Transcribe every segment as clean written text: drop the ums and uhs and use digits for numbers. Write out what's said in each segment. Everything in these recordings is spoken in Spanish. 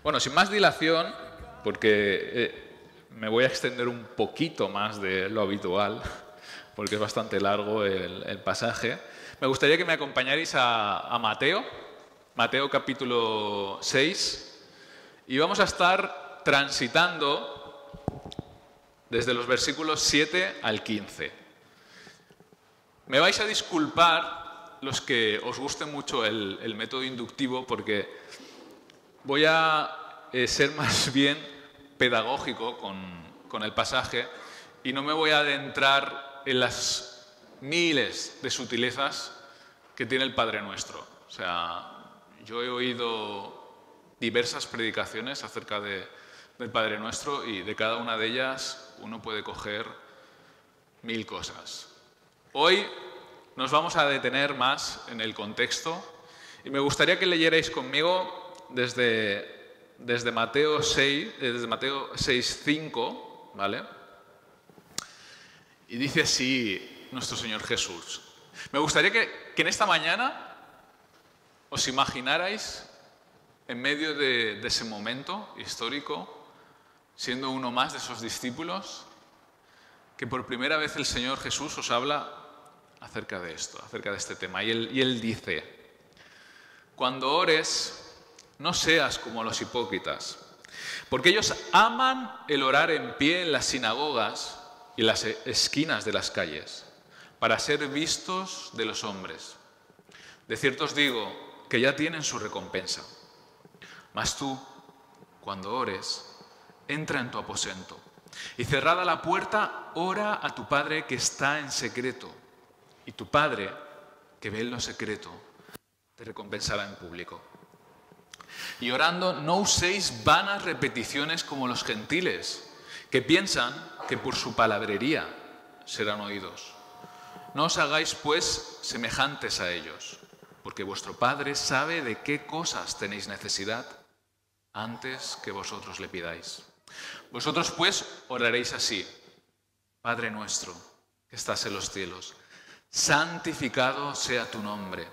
Bueno, sin más dilación, porque me voy a extender un poquito más de lo habitual, porque es bastante largo el pasaje, me gustaría que me acompañarais a Mateo capítulo 6, y vamos a estar transitando desde los versículos 7 al 15. Me vais a disculpar los que os guste mucho el método inductivo, porque voy a ser más bien pedagógico con el pasaje y no me voy a adentrar en las miles de sutilezas que tiene el Padre Nuestro. O sea, yo he oído diversas predicaciones acerca del Padre Nuestro y de cada una de ellas uno puede coger 1000 cosas. Hoy nos vamos a detener más en el contexto y me gustaría que leyerais conmigo desde Mateo 6:5, ¿vale? Y dice así nuestro Señor Jesús. Me gustaría que en esta mañana os imaginarais en medio de ese momento histórico, siendo uno más de esos discípulos, que por primera vez el Señor Jesús os habla acerca de esto, acerca de este tema. Y él dice: cuando ores, no seas como los hipócritas, porque ellos aman el orar en pie en las sinagogas y en las esquinas de las calles, para ser vistos de los hombres. De cierto os digo que ya tienen su recompensa. Mas tú, cuando ores, entra en tu aposento y cerrada la puerta, ora a tu Padre que está en secreto, y tu Padre, que ve en lo secreto, te recompensará en público. Y orando, no uséis vanas repeticiones como los gentiles, que piensan que por su palabrería serán oídos. No os hagáis, pues, semejantes a ellos, porque vuestro Padre sabe de qué cosas tenéis necesidad antes que vosotros le pidáis. Vosotros, pues, oraréis así: Padre nuestro, que estás en los cielos, santificado sea tu nombre,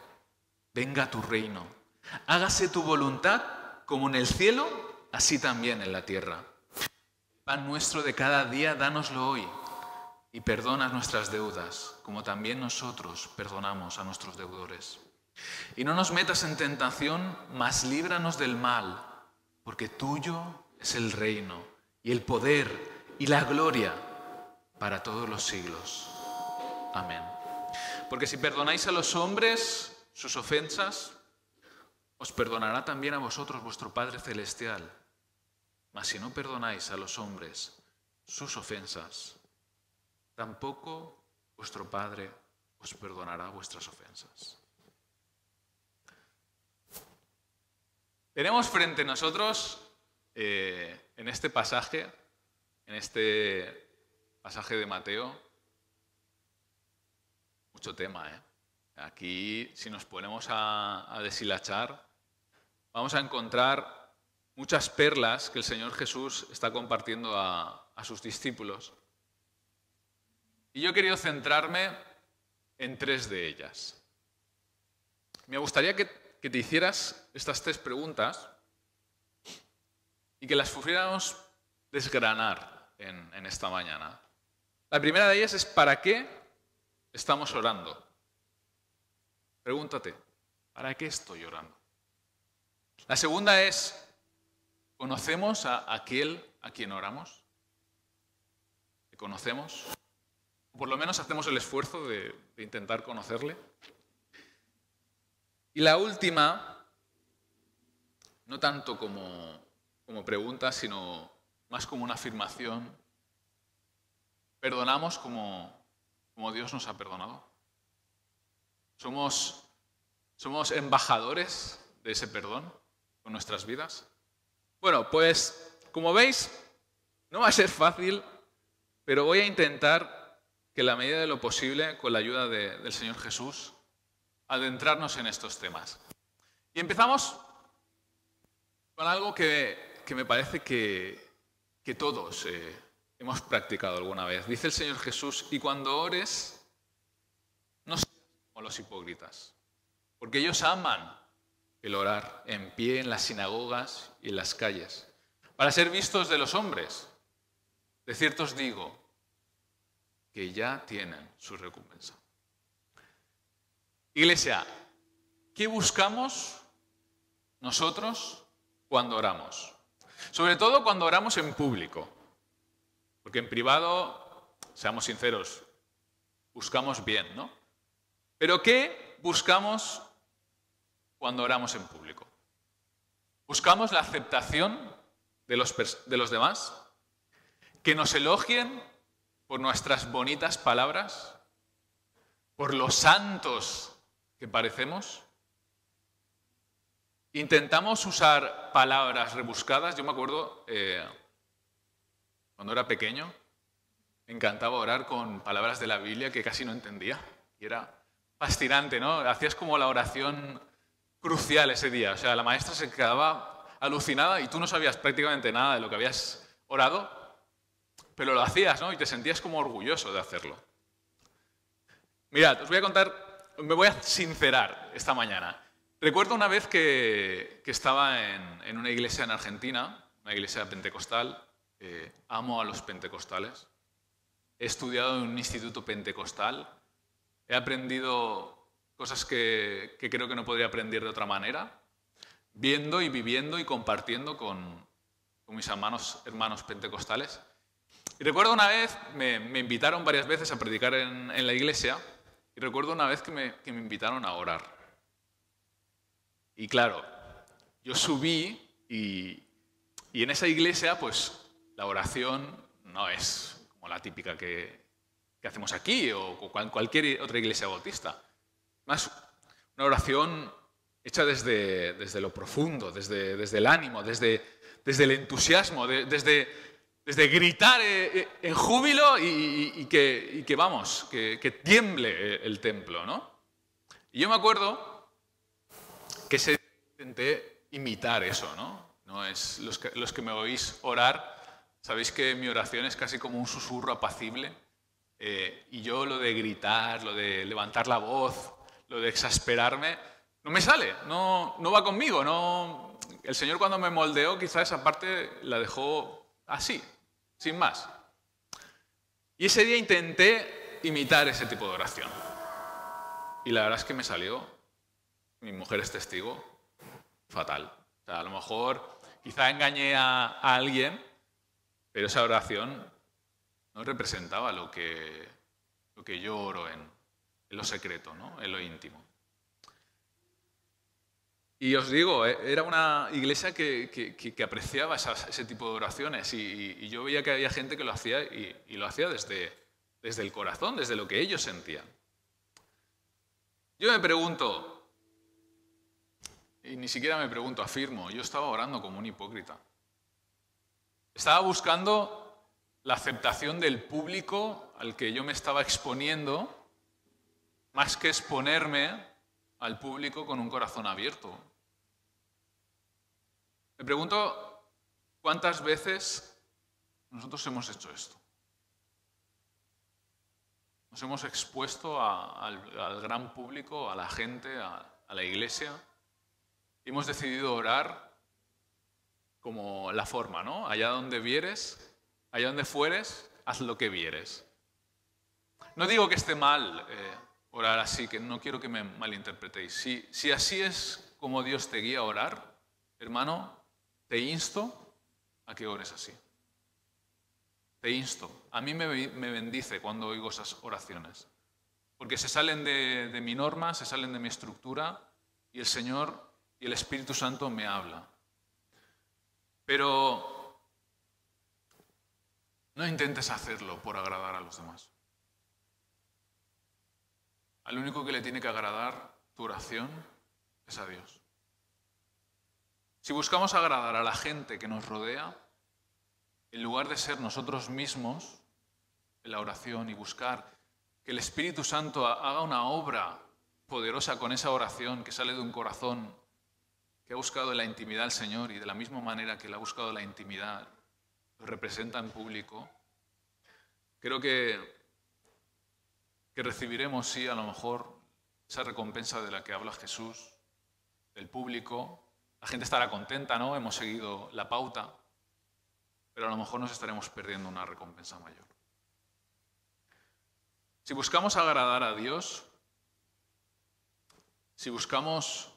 venga tu reino. Hágase tu voluntad como en el cielo, así también en la tierra. El pan nuestro de cada día, dánoslo hoy, y perdona nuestras deudas, como también nosotros perdonamos a nuestros deudores. Y no nos metas en tentación, mas líbranos del mal, porque tuyo es el reino, y el poder, y la gloria, para todos los siglos. Amén. Porque si perdonáis a los hombres sus ofensas, os perdonará también a vosotros vuestro Padre Celestial. Mas si no perdonáis a los hombres sus ofensas, tampoco vuestro Padre os perdonará vuestras ofensas. Tenemos frente a nosotros, en este pasaje de Mateo, mucho tema, ¿eh? Aquí, si nos ponemos a deshilachar, vamos a encontrar muchas perlas que el Señor Jesús está compartiendo a sus discípulos. Y yo he querido centrarme en 3 de ellas. Me gustaría que te hicieras estas 3 preguntas y que las pudiéramos desgranar en esta mañana. La primera de ellas es: ¿para qué estamos orando? Pregúntate, ¿para qué estoy orando? La segunda es: ¿conocemos a aquel a quien oramos? ¿Le conocemos? O por lo menos hacemos el esfuerzo de intentar conocerle. Y la última, no tanto como pregunta, sino más como una afirmación: ¿perdonamos como Dios nos ha perdonado? ¿Somos embajadores de ese perdón con nuestras vidas? Bueno, pues como veis, no va a ser fácil, pero voy a intentar que en la medida de lo posible, con la ayuda del Señor Jesús, adentrarnos en estos temas. Y empezamos con algo que me parece que todos hemos practicado alguna vez. Dice el Señor Jesús: y cuando ores, no seas como los hipócritas, porque ellos aman el orar en pie en las sinagogas y en las calles, para ser vistos de los hombres. De cierto os digo que ya tienen su recompensa. Iglesia, ¿qué buscamos nosotros cuando oramos? Sobre todo cuando oramos en público. Porque en privado, seamos sinceros, buscamos bien, ¿no? Pero ¿qué buscamos cuando oramos en público? ¿Buscamos la aceptación de los demás? ¿Que nos elogien por nuestras bonitas palabras? ¿Por los santos que parecemos? ¿Intentamos usar palabras rebuscadas? Yo me acuerdo, cuando era pequeño, me encantaba orar con palabras de la Biblia que casi no entendía. Y era fascinante, ¿no? Hacías como la oración crucial ese día. O sea, la maestra se quedaba alucinada y tú no sabías prácticamente nada de lo que habías orado, pero lo hacías, ¿no? Y te sentías como orgulloso de hacerlo. Mirad, os voy a contar, me voy a sincerar esta mañana. Recuerdo una vez que estaba en una iglesia en Argentina, una iglesia pentecostal. Amo a los pentecostales. He estudiado en un instituto pentecostal. He aprendido cosas que creo que no podría aprender de otra manera, viendo y viviendo y compartiendo con mis hermanos pentecostales. Y recuerdo una vez, me invitaron varias veces a predicar en la iglesia, y recuerdo una vez que me invitaron a orar. Y claro, yo subí y en esa iglesia, pues, la oración no es como la típica que hacemos aquí o cualquier otra iglesia bautista. Más una oración hecha desde lo profundo, desde el ánimo, desde el entusiasmo, desde gritar en júbilo y que tiemble el templo, ¿no? Y yo me acuerdo que intenté imitar eso, ¿no? No es los que me oís orar. Sabéis que mi oración es casi como un susurro apacible, y yo lo de gritar, lo de levantar la voz, lo de exasperarme, no me sale, no va conmigo. No. El Señor cuando me moldeó quizá esa parte la dejó así, sin más. Y ese día intenté imitar ese tipo de oración. Y la verdad es que me salió, mi mujer es testigo, fatal. O sea, a lo mejor quizá engañé a alguien, pero esa oración no representaba lo que yo oro en lo secreto, ¿no? En lo íntimo. Y os digo, era una iglesia que apreciaba ese tipo de oraciones y yo veía que había gente que lo hacía y lo hacía desde el corazón, desde lo que ellos sentían. Yo me pregunto, y ni siquiera me pregunto, afirmo, yo estaba orando como un hipócrita. Estaba buscando la aceptación del público al que yo me estaba exponiendo, más que exponerme al público con un corazón abierto. Me pregunto cuántas veces nosotros hemos hecho esto. Nos hemos expuesto al gran público, a la gente, a la iglesia, y hemos decidido orar como la forma, ¿no? Allá donde vieres, allá donde fueres, haz lo que vieres. No digo que esté mal orar así, que no quiero que me malinterpretéis. Si así es como Dios te guía a orar, hermano, te insto a que ores así. Te insto. A mí me bendice cuando oigo esas oraciones, porque se salen de mi norma, se salen de mi estructura, y el Señor y el Espíritu Santo me habla. Pero no intentes hacerlo por agradar a los demás. Al único que le tiene que agradar tu oración es a Dios. Si buscamos agradar a la gente que nos rodea, en lugar de ser nosotros mismos en la oración y buscar que el Espíritu Santo haga una obra poderosa con esa oración que sale de un corazón que ha buscado la intimidad al Señor y de la misma manera que Él ha buscado la intimidad, lo representa en público, creo que recibiremos, sí, a lo mejor esa recompensa de la que habla Jesús, del público, la gente estará contenta, ¿no? Hemos seguido la pauta, pero a lo mejor nos estaremos perdiendo una recompensa mayor. Si buscamos agradar a Dios, si buscamos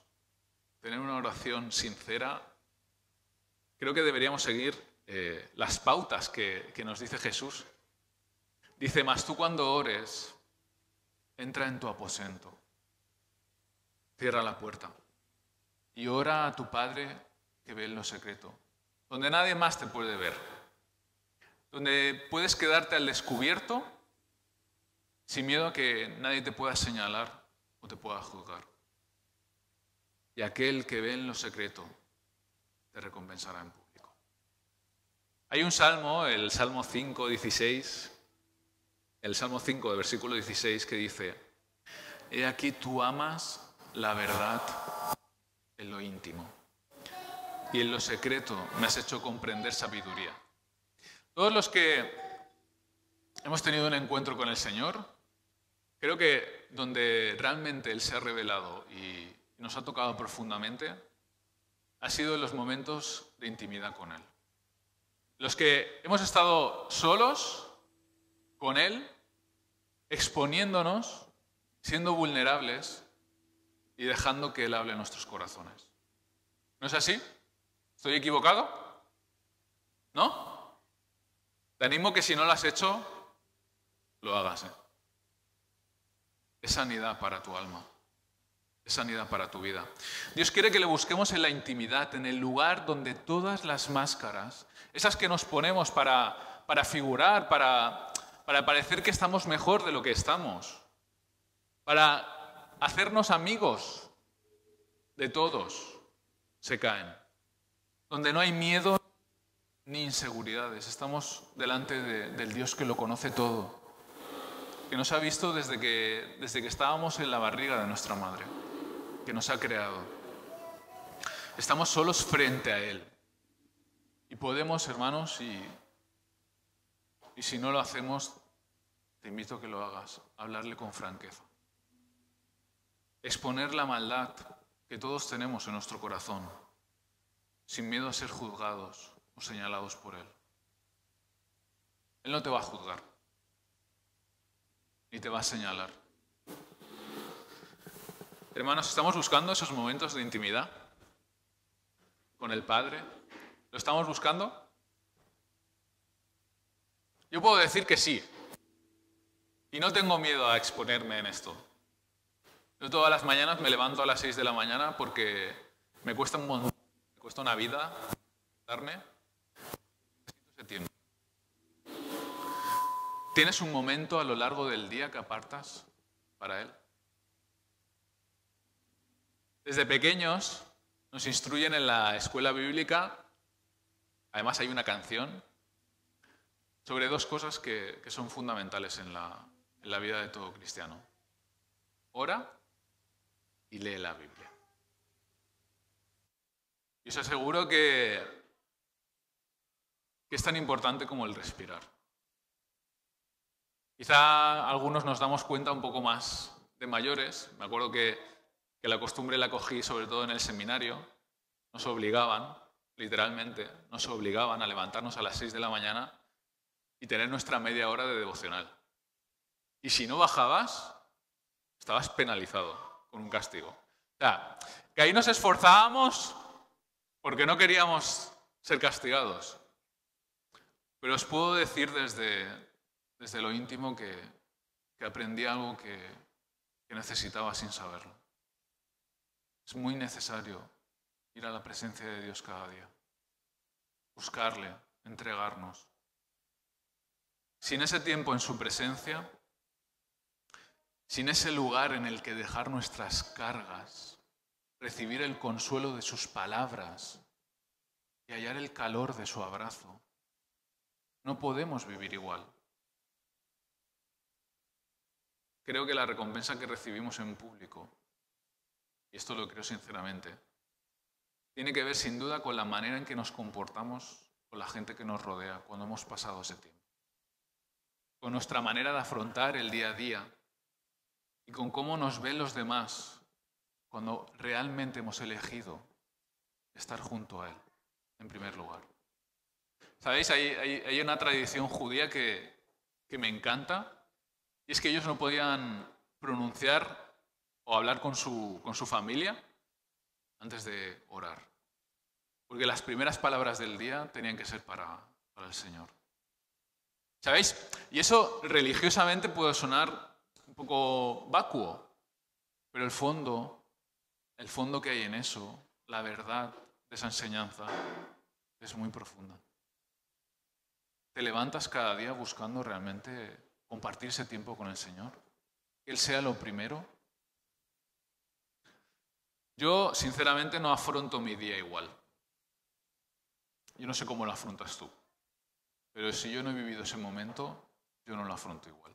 tener una oración sincera, creo que deberíamos seguir las pautas que nos dice Jesús. Dice, mas tú cuando ores, entra en tu aposento, cierra la puerta y ora a tu Padre que ve en lo secreto, donde nadie más te puede ver, donde puedes quedarte al descubierto sin miedo a que nadie te pueda señalar o te pueda juzgar. Y aquel que ve en lo secreto te recompensará en público. Hay un salmo, el Salmo 5, 16, el Salmo 5, de versículo 16, que dice, he aquí tú amas la verdad en lo íntimo, y en lo secreto me has hecho comprender sabiduría. Todos los que hemos tenido un encuentro con el Señor, creo que donde realmente Él se ha revelado y nos ha tocado profundamente, ha sido en los momentos de intimidad con Él. Los que hemos estado solos con Él, exponiéndonos, siendo vulnerables y dejando que Él hable en nuestros corazones. ¿No es así? ¿Estoy equivocado? ¿No? Te animo que si no lo has hecho, lo hagas. Es sanidad para tu alma. Es sanidad para tu vida. Dios quiere que le busquemos en la intimidad, en el lugar donde todas las máscaras, esas que nos ponemos para figurar, para parecer que estamos mejor de lo que estamos, para hacernos amigos de todos, se caen. Donde no hay miedo ni inseguridades. Estamos delante del Dios que lo conoce todo, que nos ha visto desde que estábamos en la barriga de nuestra madre, que nos ha creado. Estamos solos frente a Él. Y podemos, hermanos, y si no lo hacemos, te invito a que lo hagas, hablarle con franqueza. Exponer la maldad que todos tenemos en nuestro corazón, sin miedo a ser juzgados o señalados por Él. Él no te va a juzgar, ni te va a señalar. Hermanos, ¿estamos buscando esos momentos de intimidad con el Padre? ¿Lo estamos buscando? Yo puedo decir que sí. Y no tengo miedo a exponerme en esto. Yo todas las mañanas me levanto a las 6 de la mañana porque me cuesta un montón, me cuesta una vida darme. Necesito ese tiempo. ¿Tienes un momento a lo largo del día que apartas para Él? Desde pequeños nos instruyen en la escuela bíblica, además hay una canción, sobre dos cosas que son fundamentales en la vida de todo cristiano. Ora y lee la Biblia. Y os aseguro que es tan importante como el respirar. Quizá algunos nos damos cuenta un poco más de mayores. Me acuerdo que la costumbre la cogí sobre todo en el seminario. Nos obligaban, literalmente, nos obligaban a levantarnos a las 6 de la mañana y tener nuestra media hora de devocional. Y si no bajabas, estabas penalizado con un castigo. O sea, que ahí nos esforzábamos porque no queríamos ser castigados. Pero os puedo decir desde lo íntimo que aprendí algo que necesitaba sin saberlo. Es muy necesario ir a la presencia de Dios cada día, buscarle, entregarnos. Sin ese tiempo en su presencia, sin ese lugar en el que dejar nuestras cargas, recibir el consuelo de sus palabras y hallar el calor de su abrazo, no podemos vivir igual. Creo que la recompensa que recibimos en público, y esto lo creo sinceramente, tiene que ver sin duda con la manera en que nos comportamos con la gente que nos rodea cuando hemos pasado ese tiempo. Con nuestra manera de afrontar el día a día y con cómo nos ven los demás cuando realmente hemos elegido estar junto a Él, en primer lugar. ¿Sabéis? Hay una tradición judía que me encanta, y es que ellos no podían pronunciar o hablar con su familia antes de orar, porque las primeras palabras del día tenían que ser para el Señor. ¿Sabéis? Y eso religiosamente puede sonar un poco vacuo, pero el fondo que hay en eso, la verdad de esa enseñanza, es muy profunda. Te levantas cada día buscando realmente compartir ese tiempo con el Señor, que Él sea lo primero. Yo, sinceramente, no afronto mi día igual. Yo no sé cómo lo afrontas tú, pero si yo no he vivido ese momento, yo no lo afronto igual.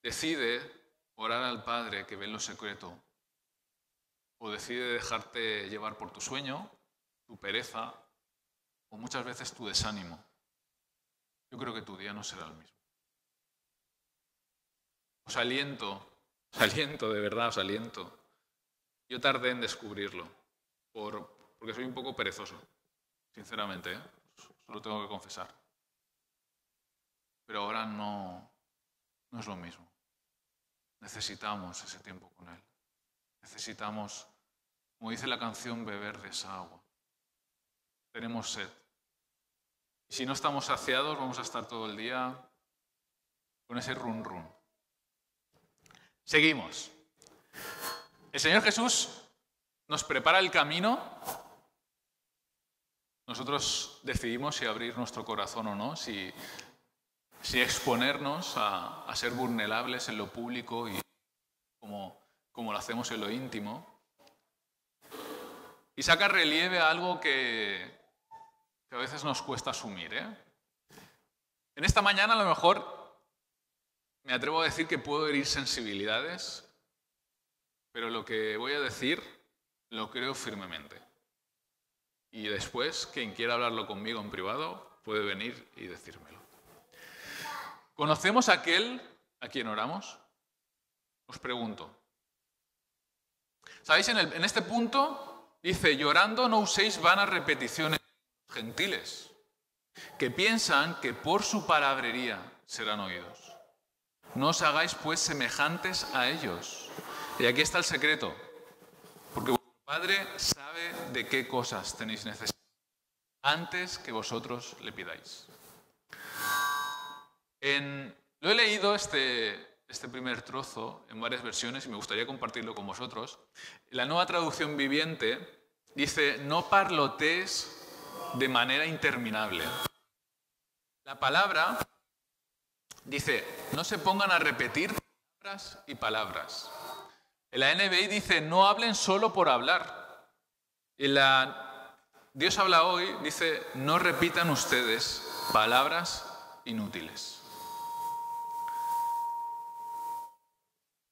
Decide orar al Padre que ve en lo secreto, o decide dejarte llevar por tu sueño, tu pereza, o muchas veces tu desánimo. Yo creo que tu día no será el mismo. Os aliento, de verdad, os aliento. Yo tardé en descubrirlo, porque soy un poco perezoso, sinceramente, ¿eh? Os lo tengo que confesar. Pero ahora no es lo mismo. Necesitamos ese tiempo con Él. Necesitamos, como dice la canción, beber de esa agua. Tenemos sed. Y si no estamos saciados, vamos a estar todo el día con ese run run. Seguimos. El Señor Jesús nos prepara el camino. Nosotros decidimos si abrir nuestro corazón o no, si exponernos a ser vulnerables en lo público y como lo hacemos en lo íntimo. Y saca relieve a algo que a veces nos cuesta asumir, ¿eh? En esta mañana a lo mejor me atrevo a decir que puedo herir sensibilidades, pero lo que voy a decir lo creo firmemente. Y después, quien quiera hablarlo conmigo en privado, puede venir y decírmelo. ¿Conocemos a aquel a quien oramos? Os pregunto. ¿Sabéis? En este punto dice, llorando no uséis vanas repeticiones gentiles, que piensan que por su palabrería serán oídos. No os hagáis pues semejantes a ellos. Y aquí está el secreto, porque vuestro Padre sabe de qué cosas tenéis necesidad antes que vosotros le pidáis. Lo he leído este primer trozo en varias versiones y me gustaría compartirlo con vosotros. La Nueva Traducción Viviente dice, no parlotees de manera interminable. La palabra dice, no se pongan a repetir palabras y palabras. En la NBI dice, no hablen solo por hablar. En la Dios habla hoy dice, no repitan ustedes palabras inútiles.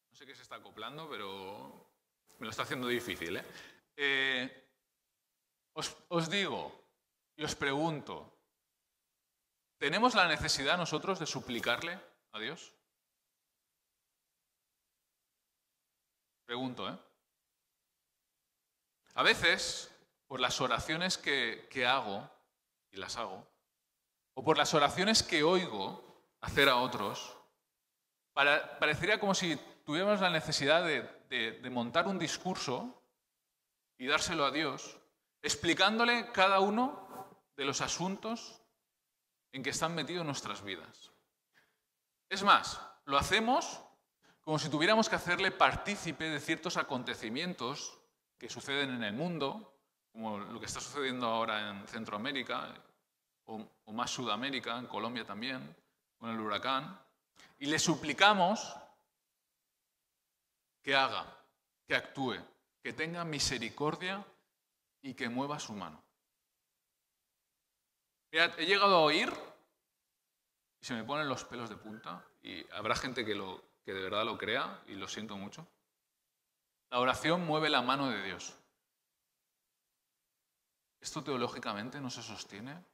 No sé qué se está acoplando, pero me lo está haciendo difícil, ¿eh? Os digo y os pregunto, ¿tenemos la necesidad nosotros de suplicarle a Dios? Pregunto, ¿eh? A veces, por las oraciones que hago, y las hago, o por las oraciones que oigo hacer a otros, parecería como si tuviéramos la necesidad de montar un discurso y dárselo a Dios, explicándole cada uno de los asuntos en que están metidos nuestras vidas. Es más, lo hacemos como si tuviéramos que hacerle partícipe de ciertos acontecimientos que suceden en el mundo, como lo que está sucediendo ahora en Centroamérica, o más Sudamérica, en Colombia también, con el huracán, y le suplicamos que haga, que actúe, que tenga misericordia y que mueva su mano. Mirad, he llegado a oír, y se me ponen los pelos de punta, y habrá gente que de verdad lo crea, y lo siento mucho. La oración mueve la mano de Dios. Esto teológicamente no se sostiene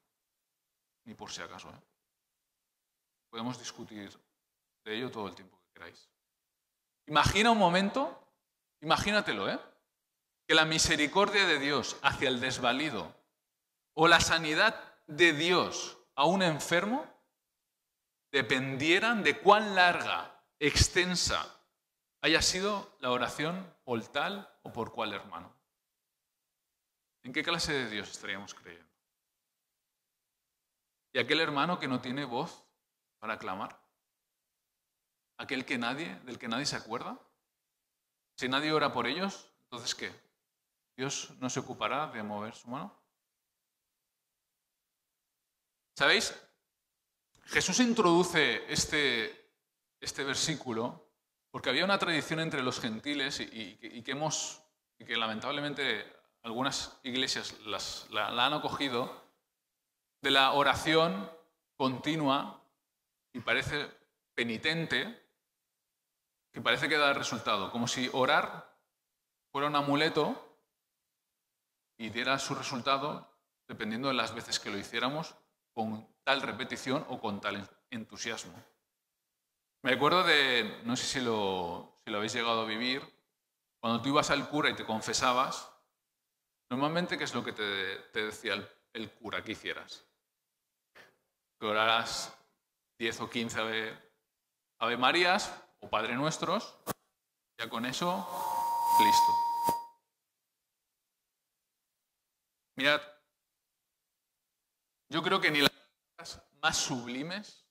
ni por si acaso, ¿eh? Podemos discutir de ello todo el tiempo que queráis. Imagina un momento Imagínatelo, ¿eh? Que la misericordia de Dios hacia el desvalido o la sanidad de Dios a un enfermo dependieran de cuán larga, extensa haya sido la oración por tal o por cual hermano. ¿En qué clase de Dios estaríamos creyendo? ¿Y aquel hermano que no tiene voz para clamar? ¿Aquel del que nadie se acuerda? Si nadie ora por ellos, entonces ¿qué? ¿Dios no se ocupará de mover su mano? ¿Sabéis? Jesús introduce este versículo porque había una tradición entre los gentiles y que lamentablemente algunas iglesias la han acogido, de la oración continua y parece penitente, que parece que da resultado, como si orar fuera un amuleto y diera su resultado dependiendo de las veces que lo hiciéramos, con tal repetición o con tal entusiasmo. Me acuerdo de, no sé si lo habéis llegado a vivir, cuando tú ibas al cura y te confesabas, normalmente, ¿qué es lo que te decía el cura que hicieras? Que oraras 10 o 15 Ave Marías o Padre Nuestros, ya con eso, listo. Mirad, yo creo que ni las palabras más sublimes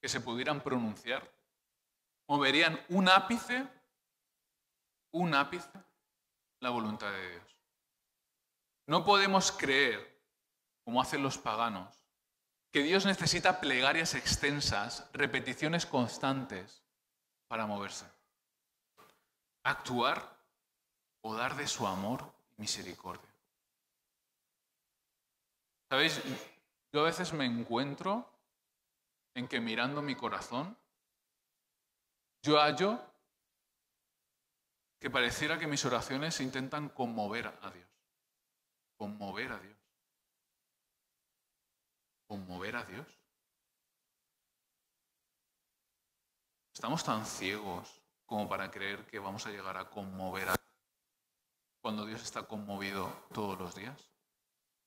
que se pudieran pronunciar moverían un ápice la voluntad de Dios. No podemos creer, como hacen los paganos, que Dios necesita plegarias extensas, repeticiones constantes para moverse. Actuar o dar de su amor y misericordia. ¿Sabéis? Yo a veces me encuentro en que mirando mi corazón, yo hallo que pareciera que mis oraciones intentan conmover a Dios. Conmover a Dios. Conmover a Dios. Estamos tan ciegos como para creer que vamos a llegar a conmover a Dios cuando Dios está conmovido todos los días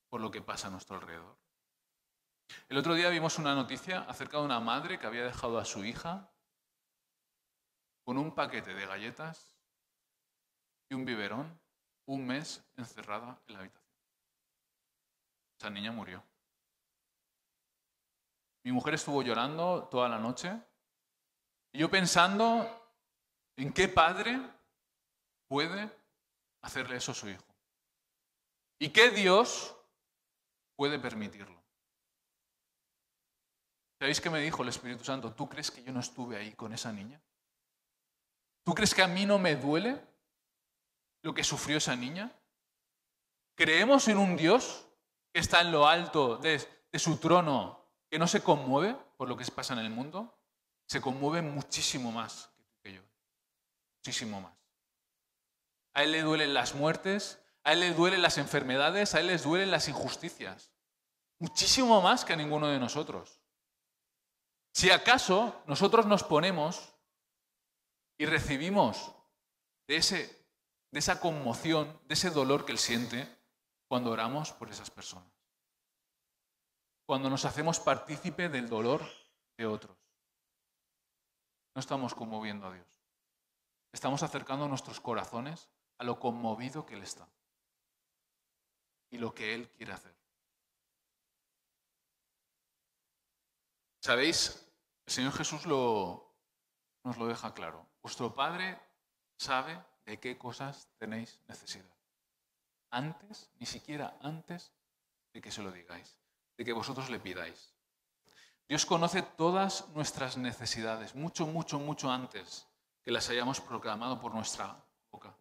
por lo que pasa a nuestro alrededor. El otro día vimos una noticia acerca de una madre que había dejado a su hija con un paquete de galletas y un biberón, un mes encerrada en la habitación. Esa niña murió. Mi mujer estuvo llorando toda la noche y yo pensando en qué padre puede hacerle eso a su hijo y qué Dios puede permitirlo. ¿Sabéis qué me dijo el Espíritu Santo? ¿Tú crees que yo no estuve ahí con esa niña? ¿Tú crees que a mí no me duele lo que sufrió esa niña? ¿Creemos en un Dios que está en lo alto de su trono, que no se conmueve por lo que pasa en el mundo? Se conmueve muchísimo más que tú que yo. Muchísimo más. A Él le duelen las muertes, a Él le duelen las enfermedades, a Él les duelen las injusticias. Muchísimo más que a ninguno de nosotros. Si acaso nosotros nos ponemos y recibimos de esa conmoción, de ese dolor que Él siente cuando oramos por esas personas. Cuando nos hacemos partícipe del dolor de otros. No estamos conmoviendo a Dios. Estamos acercando nuestros corazones a lo conmovido que Él está y lo que Él quiere hacer. ¿Sabéis? El Señor Jesús nos lo deja claro. Vuestro Padre sabe de qué cosas tenéis necesidad. Antes, ni siquiera antes de que se lo digáis, de que vosotros le pidáis. Dios conoce todas nuestras necesidades, mucho, mucho, mucho antes que las hayamos proclamado por nuestra boca.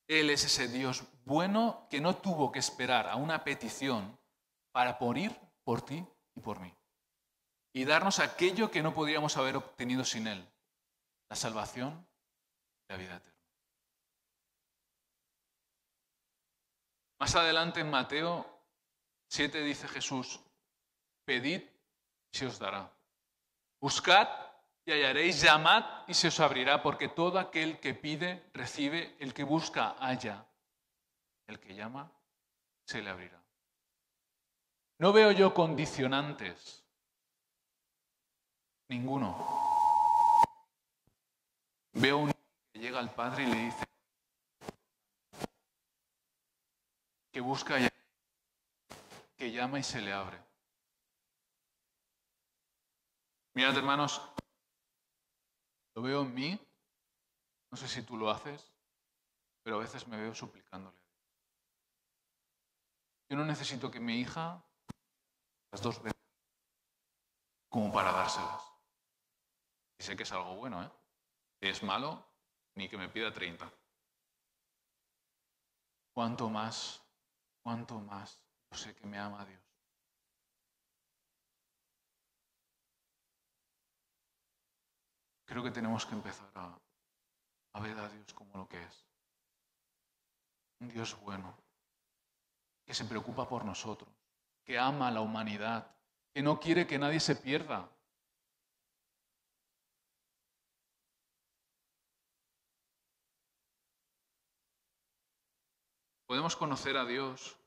Él es ese Dios bueno que no tuvo que esperar a una petición para morir por ti y por mí. Y darnos aquello que no podríamos haber obtenido sin Él, la salvación y la vida eterna. Más adelante en Mateo 7 dice Jesús, pedid y se os dará. Buscad y hallaréis, llamad y se os abrirá, porque todo aquel que pide, recibe, el que busca, halla, el que llama, se le abrirá. No veo yo condicionantes, ninguno. Veo un niño que llega al Padre y le dice que busca, que llama y se le abre. Mirad, hermanos, lo veo en mí, no sé si tú lo haces, pero a veces me veo suplicándole. Yo no necesito que mi hija las 2 veces como para dárselas. Y sé que es algo bueno, ¿eh? Si es malo, ni que me pida 30. ¿Cuánto más yo sé que me ama Dios? Creo que tenemos que empezar a ver a Dios como lo que es. Un Dios bueno, que se preocupa por nosotros, que ama a la humanidad, que no quiere que nadie se pierda. Podemos conocer a Dios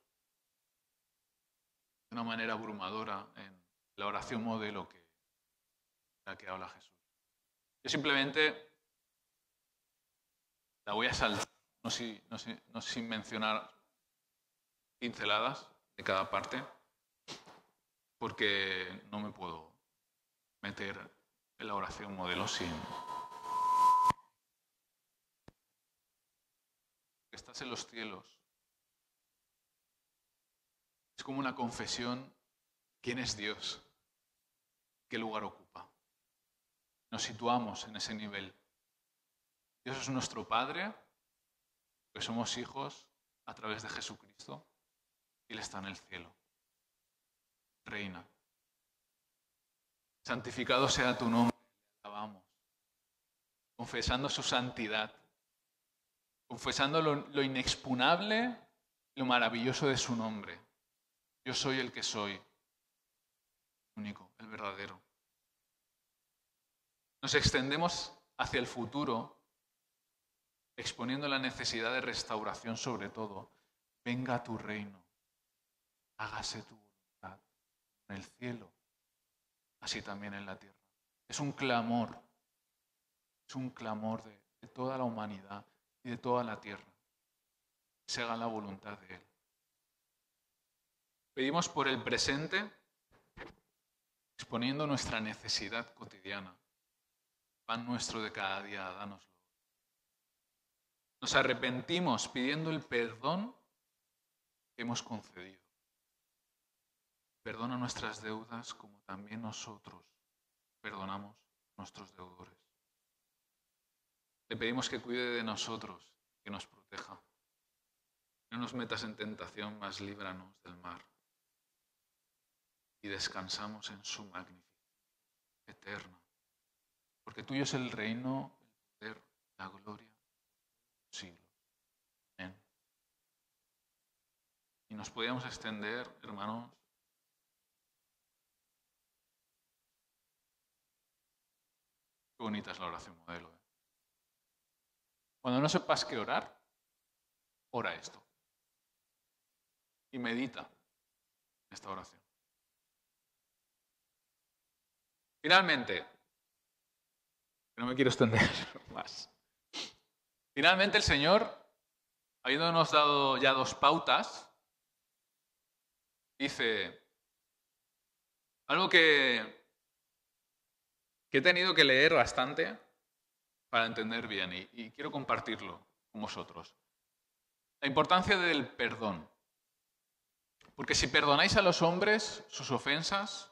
de una manera abrumadora en la oración modelo la que habla Jesús. Yo simplemente la voy a saltar, no sin mencionar pinceladas de cada parte, porque no me puedo meter en la oración modelo sin... Que estás en los cielos. Es como una confesión. ¿Quién es Dios? ¿Qué lugar ocupa? Nos situamos en ese nivel. Dios es nuestro Padre, que somos hijos a través de Jesucristo, y Él está en el cielo. Reina. Santificado sea tu nombre, le alabamos. Confesando su santidad, confesando lo inexpugnable, lo maravilloso de su nombre. Yo soy el que soy, el único, el verdadero. Nos extendemos hacia el futuro, exponiendo la necesidad de restauración sobre todo. Venga a tu reino, hágase tu voluntad, en el cielo, así también en la tierra. Es un clamor de toda la humanidad y de toda la tierra. Se haga la voluntad de Él. Pedimos por el presente, exponiendo nuestra necesidad cotidiana. Pan nuestro de cada día, dánoslo. Nos arrepentimos pidiendo el perdón que hemos concedido. Perdona nuestras deudas como también nosotros perdonamos a nuestros deudores. Le pedimos que cuide de nosotros, que nos proteja. No nos metas en tentación, mas líbranos del mal. Y descansamos en su magnificencia eterna. Porque tuyo es el reino, el poder, la gloria, siglos. Amén. Y nos podíamos extender, hermanos, qué bonita es la oración modelo. Cuando no sepas qué orar, ora esto. Y medita esta oración. Finalmente, no me quiero extender más. Finalmente el Señor, habiéndonos dado ya 2 pautas, dice algo que he tenido que leer bastante para entender bien y quiero compartirlo con vosotros. La importancia del perdón. Porque si perdonáis a los hombres sus ofensas,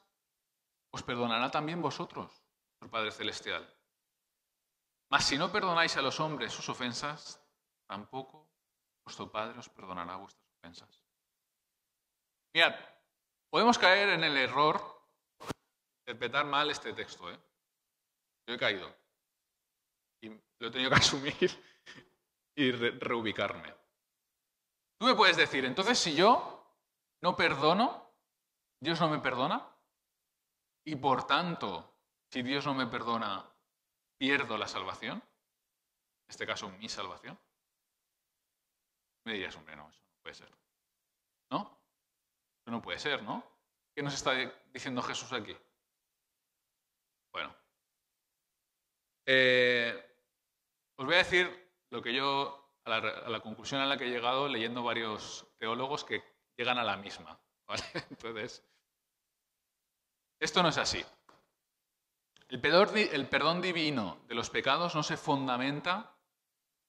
os perdonará también vosotros, vuestro Padre Celestial. Mas si no perdonáis a los hombres sus ofensas, tampoco vuestro Padre os perdonará vuestras ofensas. Mirad, podemos caer en el error de interpretar mal este texto. Yo he caído. Y lo he tenido que asumir y reubicarme. Tú me puedes decir, entonces si yo no perdono, Dios no me perdona. Y por tanto, si Dios no me perdona, pierdo la salvación, en este caso mi salvación, me dirías, hombre, no, eso no puede ser. ¿No? Eso no puede ser, ¿no? ¿Qué nos está diciendo Jesús aquí? Bueno, os voy a decir lo que yo, a la conclusión a la que he llegado leyendo varios teólogos que llegan a la misma, ¿vale? Entonces, esto no es así. El perdón divino de los pecados no se fundamenta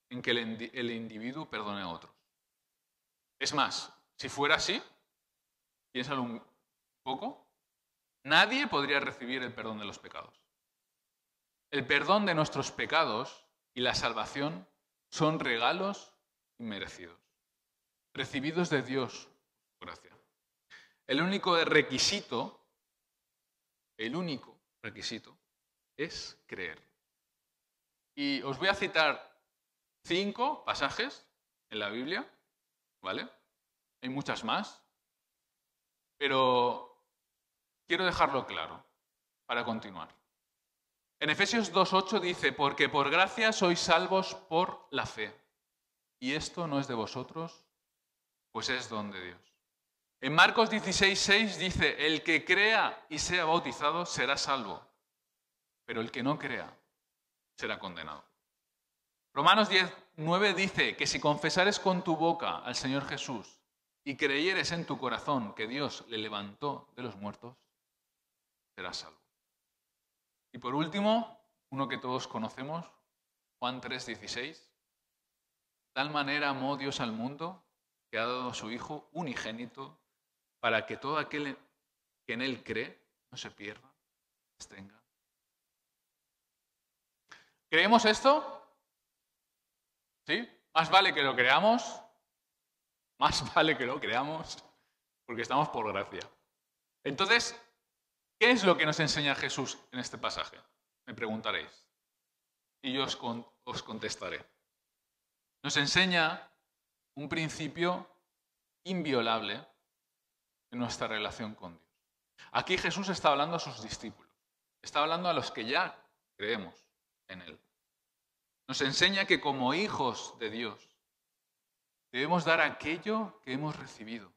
en que el individuo perdone a otros. Es más, si fuera así, piénsalo un poco, nadie podría recibir el perdón de los pecados. El perdón de nuestros pecados y la salvación son regalos inmerecidos, recibidos de Dios por gracia. El único requisito es creer. Y os voy a citar 5 pasajes en la Biblia, ¿vale? Hay muchas más, pero quiero dejarlo claro para continuar. En Efesios 2:8 dice, porque por gracia sois salvos por la fe, y esto no es de vosotros, pues es don de Dios. En Marcos 16:6 dice, el que crea y sea bautizado será salvo, pero el que no crea será condenado. Romanos 10:9 dice que si confesares con tu boca al Señor Jesús y creyeres en tu corazón que Dios le levantó de los muertos, serás salvo. Y por último, uno que todos conocemos, Juan 3:16. Tal manera amó Dios al mundo que ha dado a su Hijo unigénito para que todo aquel que en Él cree no se pierda, tenga. ¿Creemos esto? ¿Sí? Más vale que lo creamos, más vale que lo creamos, porque estamos por gracia. Entonces, ¿qué es lo que nos enseña Jesús en este pasaje? Me preguntaréis. Y yo os contestaré. Nos enseña un principio inviolable en nuestra relación con Dios. Aquí Jesús está hablando a sus discípulos, está hablando a los que ya creemos en Él. Nos enseña que como hijos de Dios debemos dar aquello que hemos recibido,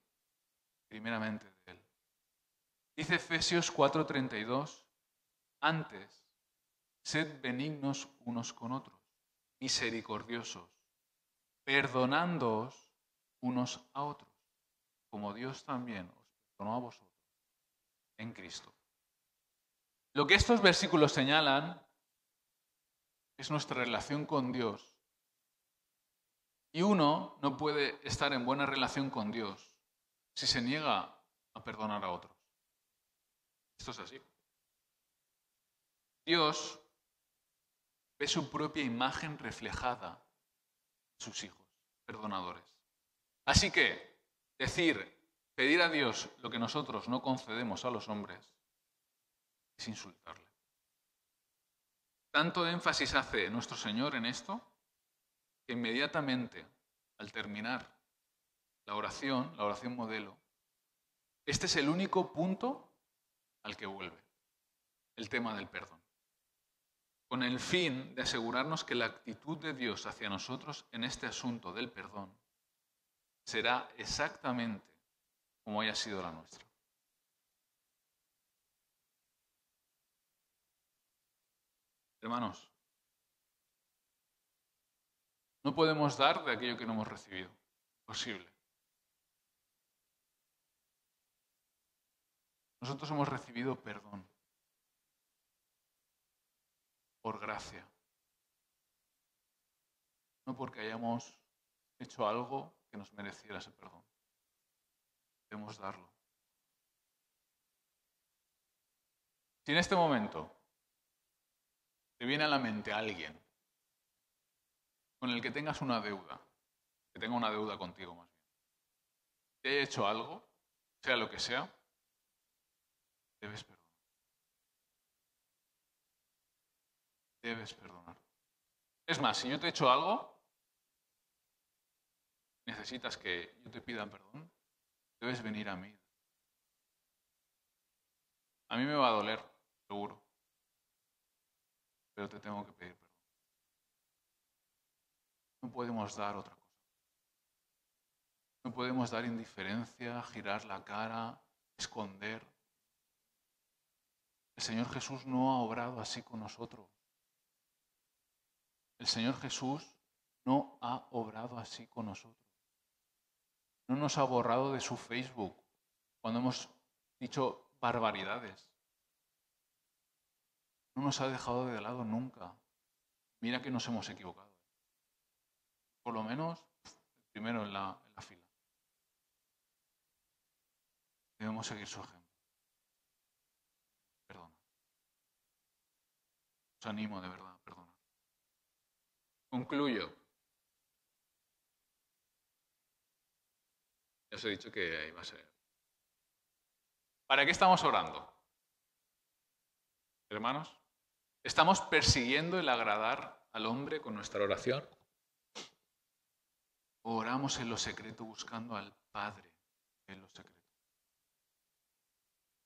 primeramente de Él. Dice Efesios 4:32, antes, sed benignos unos con otros, misericordiosos, perdonándoos unos a otros, como Dios también os perdonó a vosotros en Cristo. Lo que estos versículos señalan es nuestra relación con Dios. Y uno no puede estar en buena relación con Dios si se niega a perdonar a otros. Esto es así. Dios ve su propia imagen reflejada en sus hijos, perdonadores. Así que pedir a Dios lo que nosotros no concedemos a los hombres es insultarle. Tanto énfasis hace nuestro Señor en esto que inmediatamente al terminar la oración modelo, este es el único punto al que vuelve, el tema del perdón, con el fin de asegurarnos que la actitud de Dios hacia nosotros en este asunto del perdón será exactamente como haya sido la nuestra. Hermanos, no podemos dar de aquello que no hemos recibido. Imposible. Nosotros hemos recibido perdón por gracia. No porque hayamos hecho algo que nos mereciera ese perdón. Debemos darlo. Si en este momento te viene a la mente alguien con el que tengas una deuda, que tenga una deuda contigo más bien, te haya hecho algo, sea lo que sea, debes perdonar. Debes perdonar. Es más, si yo te he hecho algo, necesitas que yo te pida perdón, debes venir a mí. A mí me va a doler, seguro. pero te tengo que pedir perdón. No podemos dar otra cosa. No podemos dar indiferencia, girar la cara, esconder. El Señor Jesús no ha obrado así con nosotros. El Señor Jesús no ha obrado así con nosotros. No nos ha borrado de su Facebook cuando hemos dicho barbaridades. No nos ha dejado de lado nunca. Mira que nos hemos equivocado. Por lo menos el primero en la fila. Debemos seguir su ejemplo. Perdona. Os animo de verdad a perdonar. Concluyo. Ya os he dicho que ahí va a ser. ¿Para qué estamos orando? Hermanos, ¿estamos persiguiendo el agradar al hombre con nuestra oración? ¿O oramos en lo secreto buscando al Padre en lo secreto?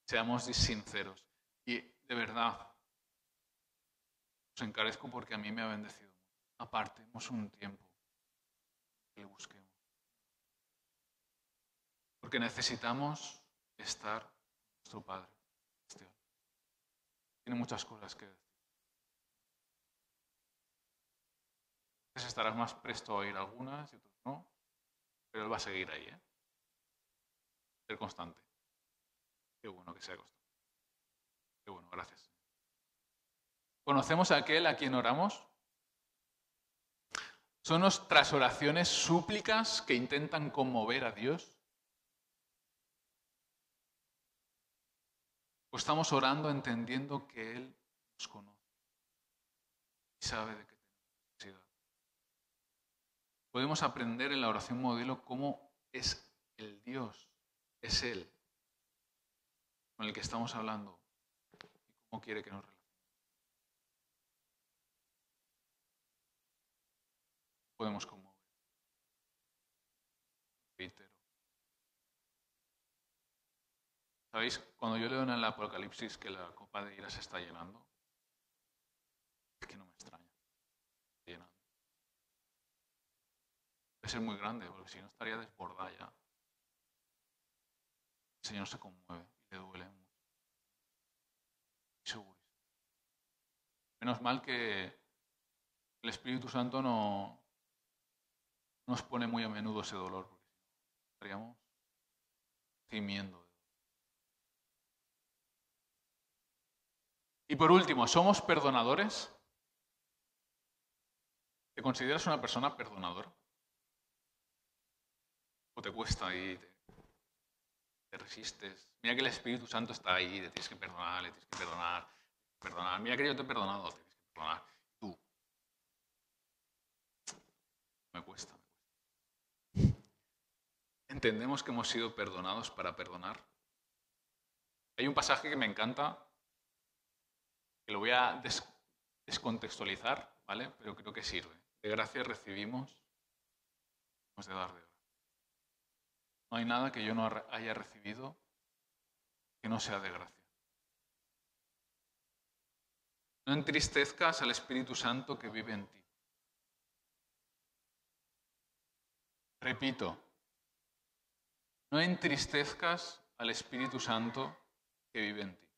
Seamos sinceros. Y de verdad, os encarezco porque a mí me ha bendecido. Apartemos un tiempo que le busquemos. Porque necesitamos estar con nuestro Padre celestial. Tiene muchas cosas que decir. A veces estarás más presto a oír algunas y otros no, pero Él va a seguir ahí, ¿eh? Ser constante. Qué bueno que sea constante. Qué bueno, gracias. ¿Conocemos a aquel a quien oramos? ¿Son nuestras oraciones súplicas que intentan conmover a Dios? ¿O estamos orando entendiendo que Él nos conoce y sabe de qué tenemos necesidad? Podemos aprender en la oración modelo cómo es el Dios, es Él con el que estamos hablando y cómo quiere que nos relacionemos. Podemos conmover. Reitero. ¿Sabéis? Cuando yo leo en el Apocalipsis que la copa de ira se está llenando, es que no me extraña. Está llenando. Debe ser muy grande, porque si no estaría desbordada ya. El Señor se conmueve y le duele mucho. Seguro. Menos mal que el Espíritu Santo no nos pone muy a menudo ese dolor, porque estaríamos gimiendo. Y por último, ¿somos perdonadores? ¿Te consideras una persona perdonadora? ¿O te cuesta y te resistes? Mira que el Espíritu Santo está ahí, le tienes que perdonar, le tienes que perdonar. Mira que yo te he perdonado, te tienes que perdonar. Tú. Me cuesta. ¿Entendemos que hemos sido perdonados para perdonar? Hay un pasaje que me encanta, que lo voy a descontextualizar, ¿vale? Pero creo que sirve. De gracia recibimos, hemos de dar de gracia. No hay nada que yo no haya recibido que no sea de gracia. No entristezcas al Espíritu Santo que vive en ti. Repito, no entristezcas al Espíritu Santo que vive en ti.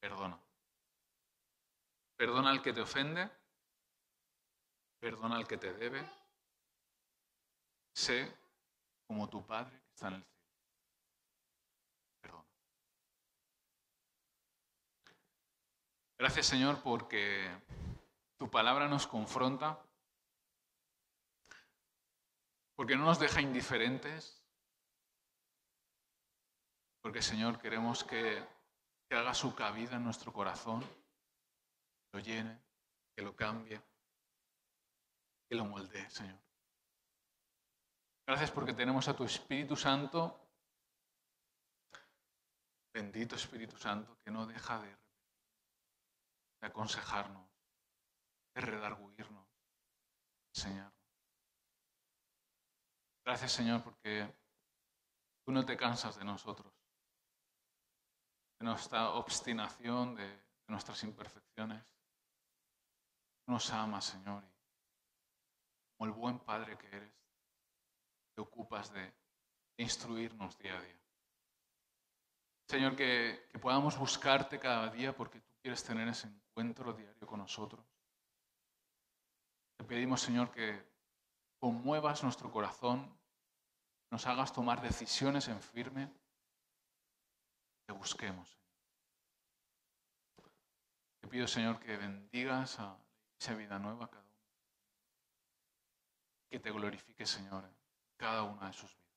Perdona. Perdona al que te ofende. Perdona al que te debe. Sé como tu Padre que está en el cielo. Perdona. Gracias, Señor, porque tu palabra nos confronta, porque no nos deja indiferentes, porque, Señor, queremos que haga su cabida en nuestro corazón, que lo llene, que lo cambie, que lo moldee, Señor. Gracias porque tenemos a tu Espíritu Santo, bendito Espíritu Santo, que no deja de aconsejarnos, de redarguirnos, enseñarnos. Gracias, Señor, porque tú no te cansas de nosotros, de nuestra obstinación, de nuestras imperfecciones. Tú nos amas, Señor, y como el buen Padre que eres, te ocupas de instruirnos día a día. Señor, que podamos buscarte cada día porque tú quieres tener ese encuentro diario con nosotros. Te pedimos, Señor, que conmuevas nuestro corazón, nos hagas tomar decisiones en firme, te busquemos, Señor. Te pido, Señor, que bendigas a la Iglesia Vida Nueva, cada uno, que te glorifique, Señor, en cada una de sus vidas.